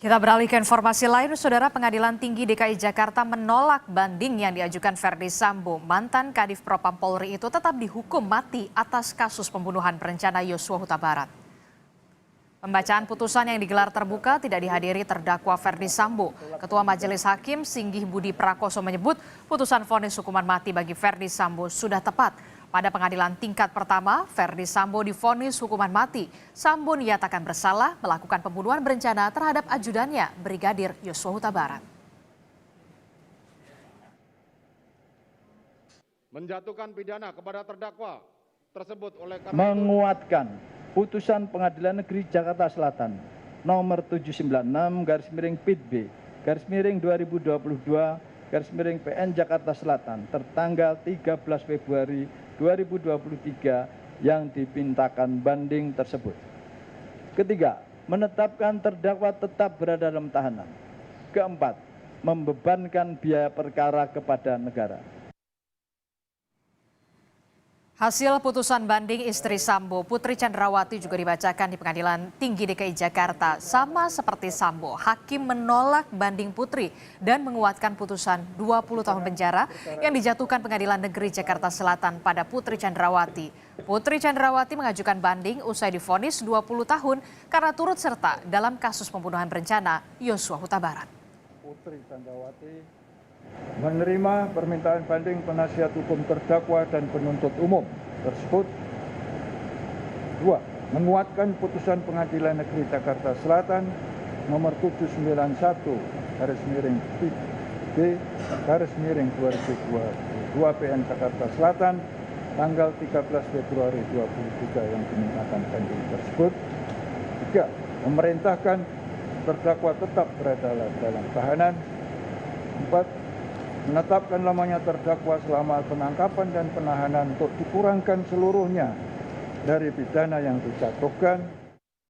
Kita beralih ke informasi lain, Saudara. Pengadilan Tinggi DKI Jakarta menolak banding yang diajukan Verdi Sambo. Mantan Kadif Propam Polri itu tetap dihukum mati atas kasus pembunuhan berencana Yosua Huta Barat. Pembacaan putusan yang digelar terbuka tidak dihadiri terdakwa Verdi Sambo. Ketua Majelis Hakim Singgih Budi Prakoso menyebut putusan vonis hukuman mati bagi Verdi Sambo sudah tepat. Pada pengadilan tingkat pertama, Verdi Sambo divonis hukuman mati. Sambo dinyatakan bersalah melakukan pembunuhan berencana terhadap ajudannya, Brigadir Yosua Huta Barat. Menjatuhkan pidana kepada terdakwa tersebut oleh karena menguatkan putusan Pengadilan Negeri Jakarta Selatan nomor 796/PIB/2022/PN Jakarta Selatan tertanggal 13 Februari 2023 yang dipintakan banding tersebut. Ketiga, menetapkan terdakwa tetap berada dalam tahanan. Keempat, membebankan biaya perkara kepada negara. Hasil putusan banding istri Sambo, Putri Chandrawati, juga dibacakan di Pengadilan Tinggi DKI Jakarta. Sama seperti Sambo, hakim menolak banding Putri dan menguatkan putusan 20 tahun penjara yang dijatuhkan Pengadilan Negeri Jakarta Selatan pada Putri Chandrawati. Putri Chandrawati mengajukan banding usai divonis 20 tahun karena turut serta dalam kasus pembunuhan berencana Yosua Huta Barat. Putri Chandrawati menerima permintaan banding penasihat hukum terdakwa dan penuntut umum tersebut. 2. Menguatkan putusan Pengadilan Negeri Jakarta Selatan nomor 791/PIB/2022 PN Jakarta Selatan tanggal 13 Februari 2023 yang dimintakan banding tersebut. 3. Memerintahkan terdakwa tetap berada dalam tahanan. 4. Menetapkan lamanya terdakwa selama penangkapan dan penahanan untuk dikurangkan seluruhnya dari pidana yang dijatuhkan.